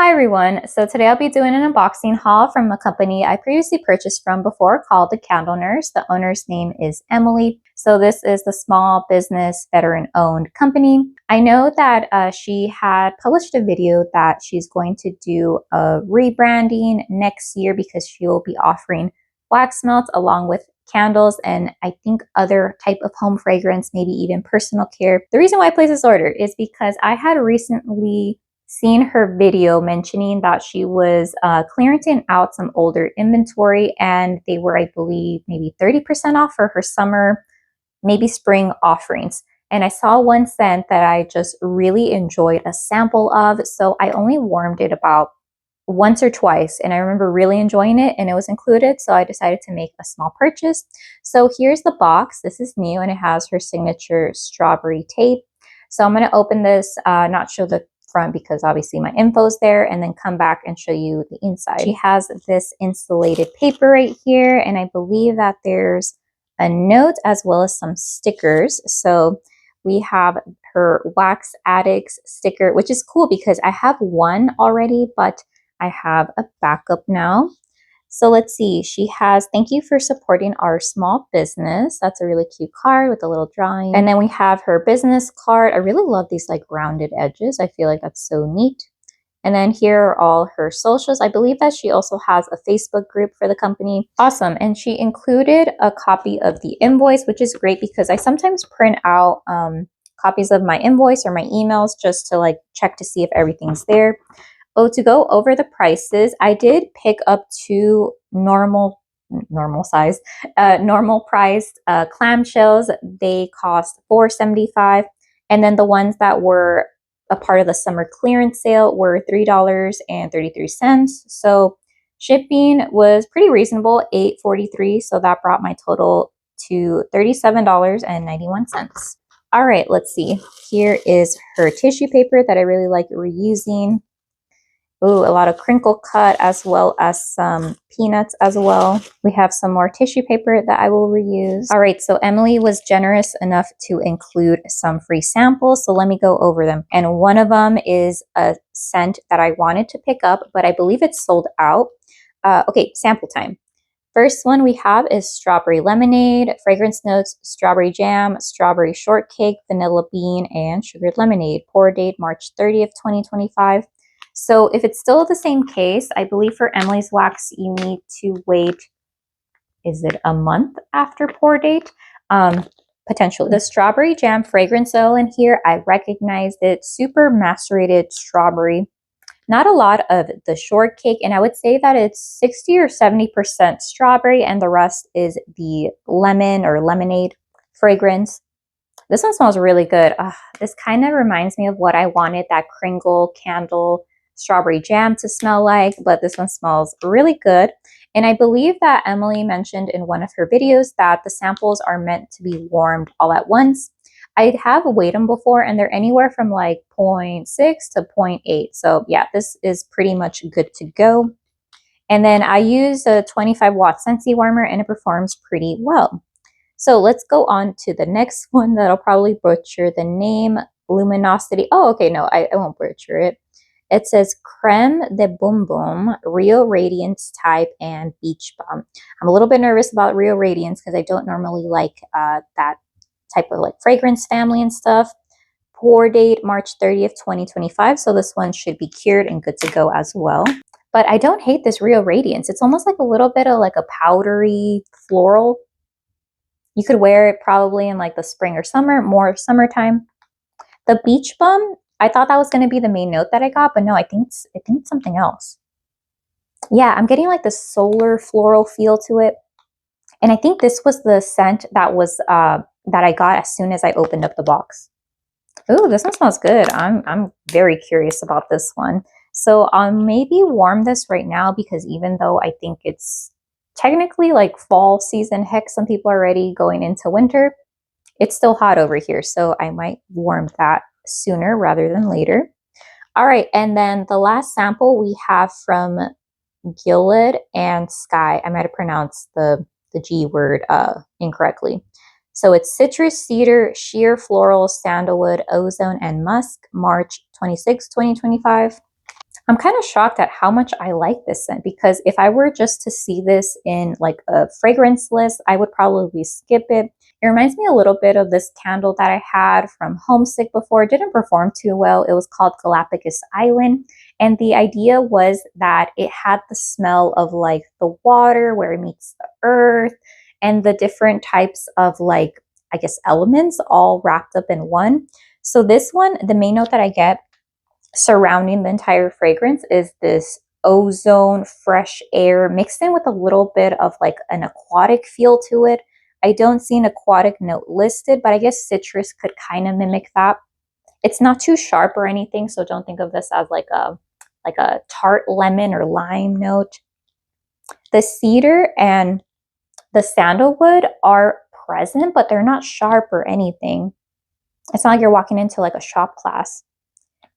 Hi everyone, so today I'll be doing an unboxing haul from a company I previously purchased from before called TheCandleNurse. The owner's name is Emily. So this is the small business veteran owned company. I know that she had published a video that she's going to do a rebranding next year because she will be offering wax melts along with candles and I think other type of home fragrance, maybe even personal care. The reason why I placed this order is because I had recently seen her video mentioning that she was clearancing out some older inventory and they were, I believe, maybe 30% off for her summer, maybe spring offerings. And I saw one scent that I just really enjoyed a sample of. So I only warmed it about once or twice and I remember really enjoying it and it was included. So I decided to make a small purchase. So here's the box. This is new and it has her signature strawberry tape. So I'm going to open this, not show the front because obviously my info's there, and then come back and show you the inside. She has this insulated paper right here, and I believe that there's a note as well as some stickers. So we have her Wax Addicts sticker, which is cool because I have one already, but I have a backup now. So let's see, she has, thank you for supporting our small business. That's a really cute card with a little drawing. And then we have her business card. I really love these like rounded edges. I feel like that's so neat. And then here are all her socials. I believe that she also has a Facebook group for the company. Awesome. And she included a copy of the invoice, which is great because I sometimes print out copies of my invoice or my emails just to like check to see if everything's there. Oh, to go over the prices, I did pick up two normal priced clamshells. They cost $4.75, and then the ones that were a part of the summer clearance sale were $3.33. So shipping was pretty reasonable, $8.43. So that brought my total to $37.91. All right, let's see. Here is her tissue paper that I really like reusing. Ooh, a lot of crinkle cut as well as some peanuts as well. We have some more tissue paper that I will reuse. All right, so Emily was generous enough to include some free samples. So let me go over them. And one of them is a scent that I wanted to pick up, but I believe it's sold out. Okay, sample time. First one we have is strawberry lemonade, fragrance notes, strawberry jam, strawberry shortcake, vanilla bean, and sugared lemonade. Pour date March 30th, 2025. So if it's still the same case, I believe for Emily's wax, you need to wait, is it a month after pour date? Potentially. The strawberry jam fragrance oil in here, I recognized it. Super macerated strawberry. Not a lot of the shortcake, and I would say that it's 60 or 70% strawberry, and the rest is the lemon or lemonade fragrance. This one smells really good. This kind of reminds me of what I wanted that Kringle candle strawberry jam to smell like, but this one smells really good. And I believe that Emily mentioned in one of her videos that the samples are meant to be warmed all at once. I have weighed them before and they're anywhere from like 0.6 to 0.8. So yeah, this is pretty much good to go. And then I use a 25-watt Scentsy warmer and it performs pretty well. So let's go on to the next one that I'll probably butcher the name, Luminosity. Oh, okay, no, I won't butcher it. It says Creme de Boom Boom, Rio Radiance Type, and Beach Bum. I'm a little bit nervous about Rio Radiance because I don't normally like that type of like fragrance family and stuff. Pour date March 30th, 2025. So this one should be cured and good to go as well. But I don't hate this Rio Radiance. It's almost like a little bit of like a powdery floral. You could wear it probably in like the spring or summer, more summertime. The Beach Bum, I thought that was going to be the main note that I got, but no, I think it's something else. Yeah, I'm getting like the solar floral feel to it. And I think this was the scent that was that I got as soon as I opened up the box. Ooh, this one smells good. I'm very curious about this one. So I'll maybe warm this right now because even though I think it's technically like fall season, heck, some people are already going into winter, it's still hot over here. So I might warm that sooner rather than later. All right, and then the last sample we have from Gilead and Sky. I might have pronounced the G word incorrectly. So it's citrus, cedar, sheer floral, sandalwood, ozone, and musk, March 26, 2025. I'm kind of shocked at how much I like this scent, because if I were just to see this in like a fragrance list, I would probably skip it. It reminds me a little bit of this candle that I had from Homesick before. It didn't perform too well. It was called Galapagos Island. And the idea was that it had the smell of like the water where it meets the earth and the different types of like, I guess, elements all wrapped up in one. So this one, the main note that I get surrounding the entire fragrance is this ozone, fresh air mixed in with a little bit of like an aquatic feel to it. I don't see an aquatic note listed, but I guess citrus could kind of mimic that. It's not too sharp or anything, so don't think of this as like a tart lemon or lime note. The cedar and the sandalwood are present, but they're not sharp or anything. It's not like you're walking into like a shop class.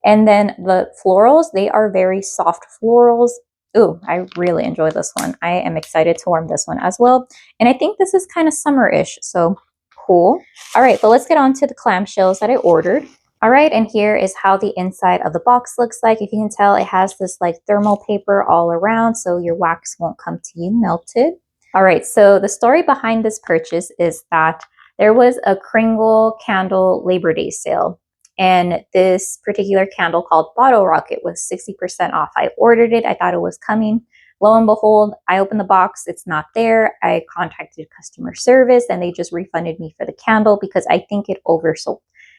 And then the florals, they are very soft florals. Ooh, I really enjoy this one. I am excited to warm this one as well. And I think this is kind of summer-ish, so cool. All right, but let's get on to the clamshells that I ordered. All right, and here is how the inside of the box looks like. If you can tell, it has this like thermal paper all around, so your wax won't come to you melted. All right, so the story behind this purchase is that there was a Kringle candle Labor Day sale. And this particular candle called Bottle Rocket was 60% off. I ordered it. I thought it was coming. Lo and behold, I opened the box. It's not there. I contacted customer service and they just refunded me for the candle because I think it oversold.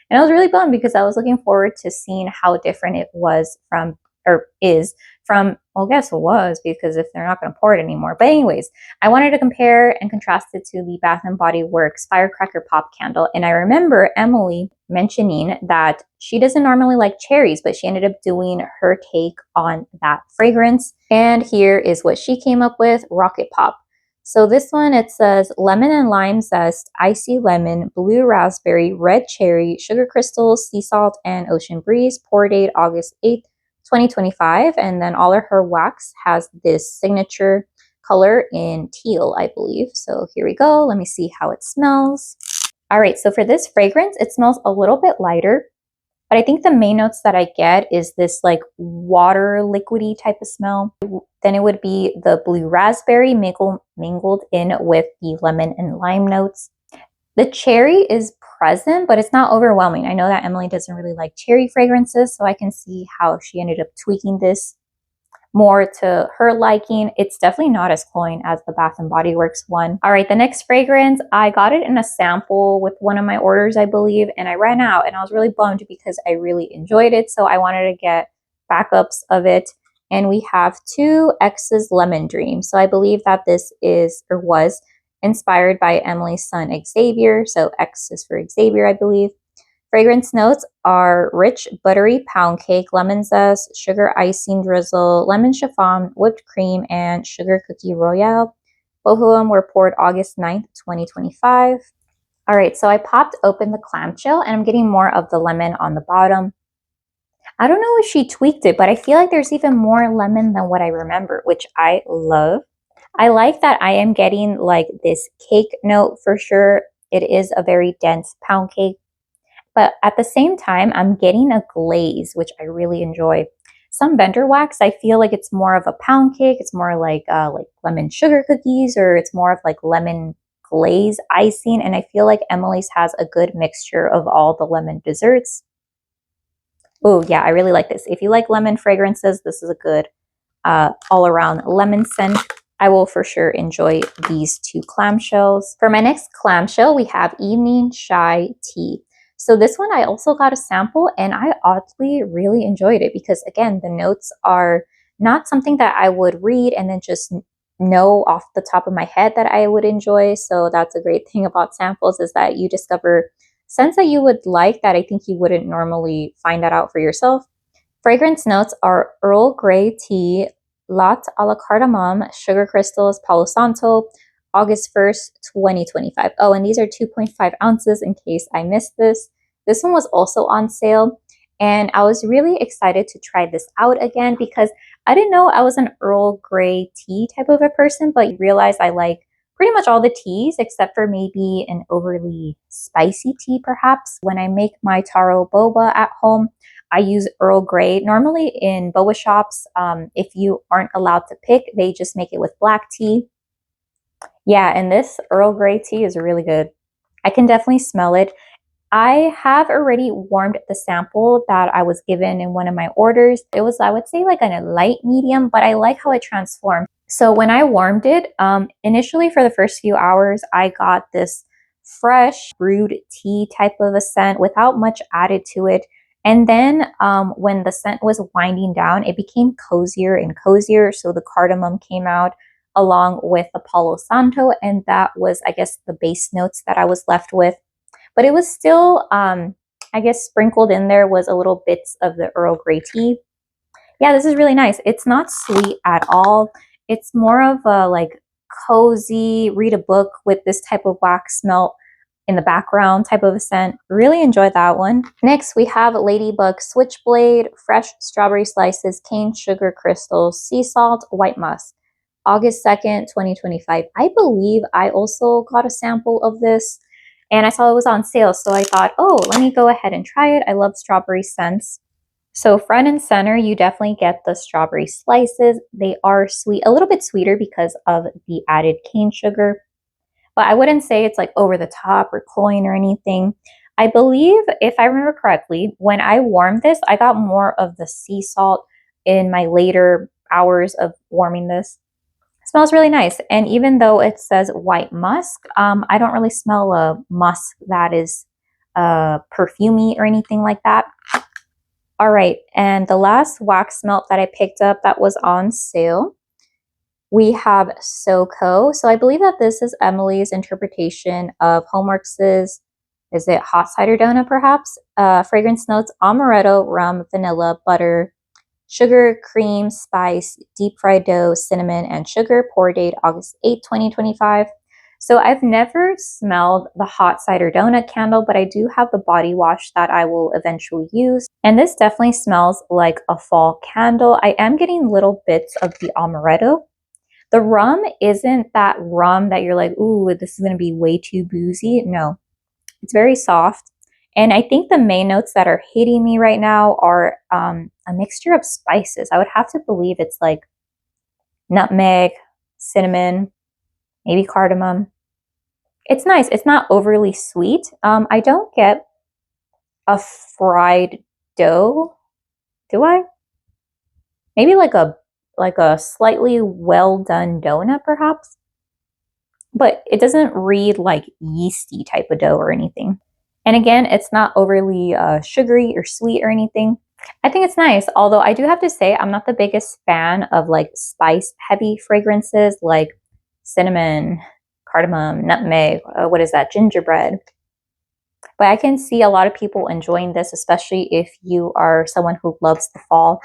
And I was really bummed because I was looking forward to seeing how different it was from, or is from, well, guess it was, because if they're not going to pour it anymore. But anyways, I wanted to compare and contrast it to the Bath & Body Works Firecracker Pop Candle. And I remember Emily mentioning that she doesn't normally like cherries, but she ended up doing her take on that fragrance. And here is what she came up with, Rocket Pop. So this one, it says lemon and lime zest, icy lemon, blue raspberry, red cherry, sugar crystals, sea salt, and ocean breeze. Pour date August 8th, 2025. And then all of her wax has this signature color in teal, I believe. So here we go. Let me see how it smells. All right, so for this fragrance, it smells a little bit lighter, but I think the main notes that I get is this like water liquidy type of smell. Then it would be the blue raspberry mingled in with the lemon and lime notes. The cherry is present, but it's not overwhelming. I know that Emily doesn't really like cherry fragrances, so I can see how she ended up tweaking this more to her liking. It's definitely not as cloying as the Bath & Body Works one. All right, the next fragrance, I got it in a sample with one of my orders, I believe, and I ran out and I was really bummed because I really enjoyed it. So I wanted to get backups of it. And we have 2X's Lemon Dream. So I believe that this is or was inspired by Emily's son, Xavier. So X is for Xavier, I believe. Fragrance notes are rich, buttery pound cake, lemon zest, sugar icing drizzle, lemon chiffon, whipped cream, and sugar cookie royale. Both of them were poured August 9th, 2025. All right, so I popped open the clamshell and I'm getting more of the lemon on the bottom. I don't know if she tweaked it, but I feel like there's even more lemon than what I remember, which I love. I like that I am getting like this cake note for sure. It is a very dense pound cake. But at the same time, I'm getting a glaze, which I really enjoy. Some vendor wax, I feel like it's more of a pound cake. It's more like lemon sugar cookies, or it's more of like lemon glaze icing. And I feel like Emily's has a good mixture of all the lemon desserts. Oh yeah, I really like this. If you like lemon fragrances, this is a good all-around lemon scent. I will for sure enjoy these 2 clamshells. For my next clamshell, we have Evening Shy Tea. So this one I also got a sample and I oddly really enjoyed it because again, the notes are not something that I would read and then just know off the top of my head that I would enjoy. So that's a great thing about samples, is that you discover scents that you would like that I think you wouldn't normally find that out for yourself. Fragrance notes are Earl Grey tea, latte a la cardamom, sugar crystals, Palo Santo, August 1st, 2025. Oh, and these are 2.5 ounces in case I missed this. This one was also on sale, and I was really excited to try this out again because I didn't know I was an Earl Grey tea type of a person, but I realized I like pretty much all the teas except for maybe an overly spicy tea perhaps. When I make my taro boba at home, I use Earl Grey. Normally in boba shops, if you aren't allowed to pick, they just make it with black tea. Yeah, and this Earl Grey tea is really good. I can definitely smell it. I have already warmed the sample that I was given in one of my orders. It was, I would say, like a light medium, but I like how it transformed. So when I warmed it, initially for the first few hours, I got this fresh brewed tea type of a scent without much added to it. And then when the scent was winding down, it became cozier and cozier. So the cardamom came out along with the Palo Santo, and that was, I guess, the base notes that I was left with. But it was still, I guess, sprinkled in there was a little bits of the Earl Grey tea. Yeah, this is really nice. It's not sweet at all. It's more of a like cozy, read a book with this type of wax melt in the background type of a scent. Really enjoyed that one. Next, we have Ladybug Switchblade, fresh strawberry slices, cane sugar crystals, sea salt, white musk. August 2nd, 2025. I believe I also got a sample of this and I saw it was on sale. So I thought, oh, let me go ahead and try it. I love strawberry scents. So front and center, you definitely get the strawberry slices. They are sweet, a little bit sweeter because of the added cane sugar. But I wouldn't say it's like over the top or cloying or anything. I believe, if I remember correctly, when I warmed this, I got more of the sea salt in my later hours of warming this. It smells really nice. And even though it says white musk, I don't really smell a musk that is perfumey or anything like that. All right, and the last wax melt that I picked up that was on sale, we have SoCo. So I believe that this is Emily's interpretation of Homeworks' is it hot cider donut perhaps? Fragrance notes, amaretto, rum, vanilla, butter, sugar, cream, spice, deep fried dough, cinnamon, and sugar. Pour date August 8, 2025. So I've never smelled the hot cider donut candle, but I do have the body wash that I will eventually use. And this definitely smells like a fall candle. I am getting little bits of the amaretto. The rum isn't that rum that you're like, ooh, this is going to be way too boozy. No, it's very soft. And I think the main notes that are hitting me right now are a mixture of spices. I would have to believe it's like nutmeg, cinnamon, maybe cardamom. It's nice. It's not overly sweet. I don't get a fried dough. Do I? Maybe like a slightly well done donut perhaps. But it doesn't read like yeasty type of dough or anything. And again, it's not overly sugary or sweet or anything. I think it's nice, although I do have to say I'm not the biggest fan of like spice heavy fragrances like cinnamon, cardamom, nutmeg, what is that, gingerbread. But I can see a lot of people enjoying this, especially if you are someone who loves the fall.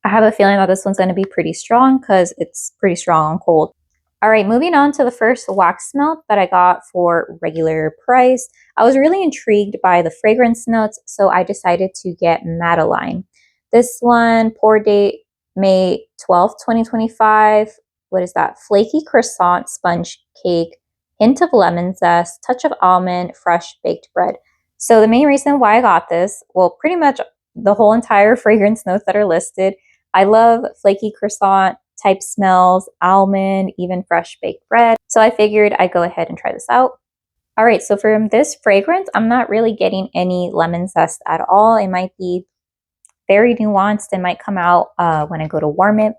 I have a feeling that this one's going to be pretty strong because it's pretty strong on cold. All right, moving on to the first wax melt that I got for regular price. I was really intrigued by the fragrance notes, so I decided to get Madeline. This one, pour date May 12th, 2025. What is that? Flaky croissant sponge cake, hint of lemon zest, touch of almond, fresh baked bread. So the main reason why I got this, well, pretty much the whole entire fragrance notes that are listed. I love flaky croissant type smells, almond, even fresh baked bread. So I figured I'd go ahead and try this out. All right, so from this fragrance, I'm not really getting any lemon zest at all. It might be very nuanced. It might come out when I go to warm it.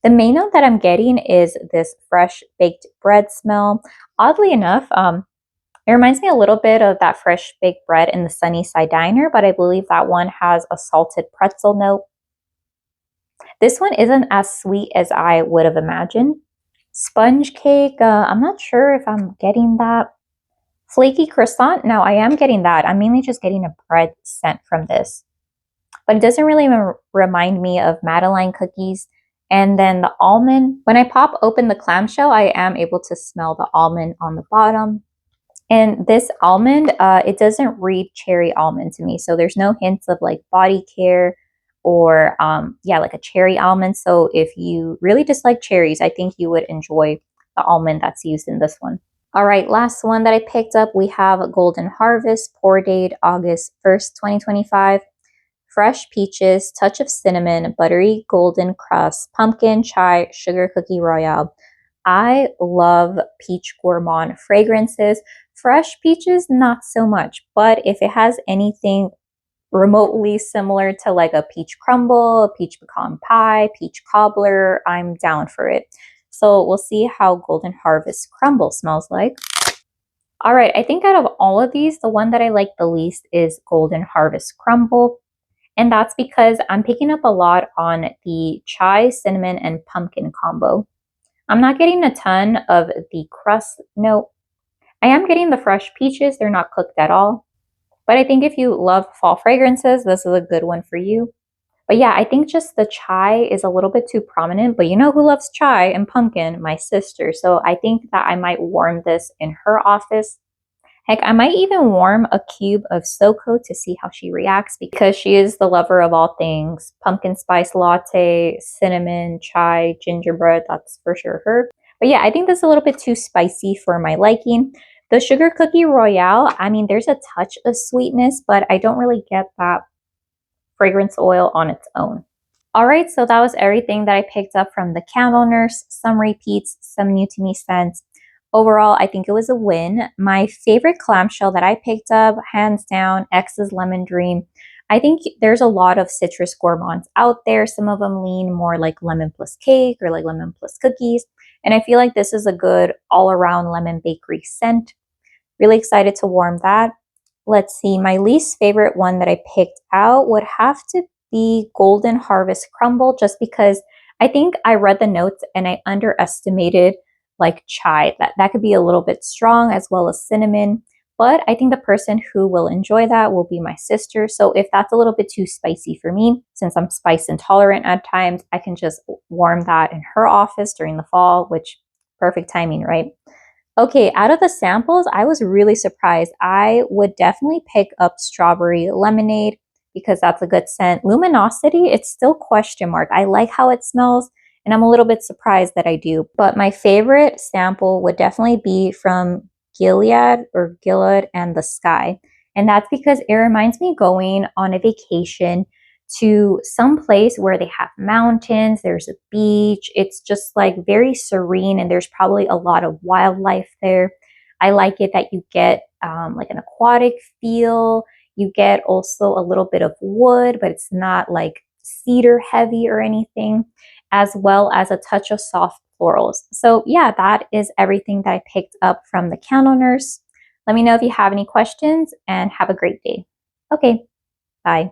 The main note that I'm getting is this fresh baked bread smell. Oddly enough, it reminds me a little bit of that fresh baked bread in the Sunnyside Diner, but I believe that one has a salted pretzel note. This one isn't as sweet as I would have imagined. Sponge cake, I'm not sure if I'm getting that. Flaky croissant, no, I am getting that. I'm mainly just getting a bread scent from this. But it doesn't really remind me of Madeline cookies. And then the almond, when I pop open the clamshell, I am able to smell the almond on the bottom. And this almond, it doesn't read cherry almond to me. So there's no hints of like body care or yeah, like a cherry almond. So if you really dislike cherries, I think you would enjoy the almond that's used in this one. All right, last one that I picked up, we have Golden Harvest, pour date August 1st, 2025. fresh peaches, touch of cinnamon, buttery golden crust, pumpkin, chai, sugar cookie royale. I love peach gourmand fragrances. Fresh peaches, not so much, but if it has anything remotely similar to like a peach crumble, a peach pecan pie, peach cobbler, I'm down for it. So we'll see how Golden Harvest Crumble smells like. All right, I think out of all of these, the one that I like the least is Golden Harvest Crumble. And that's because I'm picking up a lot on the chai, cinnamon, and pumpkin combo. I'm not getting a ton of the crust note. I am getting the fresh peaches. They're not cooked at all. But I think if you love fall fragrances, this is a good one for you. But yeah, I think just the chai is a little bit too prominent. But you know who loves chai and pumpkin? My sister. So I think that I might warm this in her office. Heck, I might even warm a cube of SoCo to see how she reacts because she is the lover of all things pumpkin spice latte, cinnamon, chai, gingerbread. That's for sure her. But yeah, I think this is a little bit too spicy for my liking. The sugar cookie royale, I mean, there's a touch of sweetness, but I don't really get that fragrance oil on its own. All right, so that was everything that I picked up from the Candle Nurse. Some repeats, some new to me scents. Overall, I think it was a win. My favorite clamshell that I picked up, hands down, X's Lemon Dream. I think there's a lot of citrus gourmands out there. Some of them lean more like lemon plus cake or like lemon plus cookies. And I feel like this is a good all-around lemon bakery scent. Really excited to warm that. Let's see, my least favorite one that I picked out would have to be Golden Harvest Crumble, just because I think I read the notes and I underestimated like chai. That could be a little bit strong, as well as cinnamon. But I think the person who will enjoy that will be my sister. So if that's a little bit too spicy for me, since I'm spice intolerant at times, I can just warm that in her office during the fall, which perfect timing, right? Okay, out of the samples, I was really surprised. I would definitely pick up Strawberry Lemonade because that's a good scent. Luminosity, it's still question mark. I like how it smells, and I'm a little bit surprised that I do. But my favorite sample would definitely be from Gilead and the Sky. And that's because it reminds me going on a vacation to some place where they have mountains, there's a beach. It's just like very serene, and there's probably a lot of wildlife there. I like it that you get like an aquatic feel. You get also a little bit of wood, but it's not like cedar heavy or anything, as well as a touch of soft florals. So yeah, that is everything that I picked up from the Candle Nurse. Let me know if you have any questions, and have a great day. Okay, bye.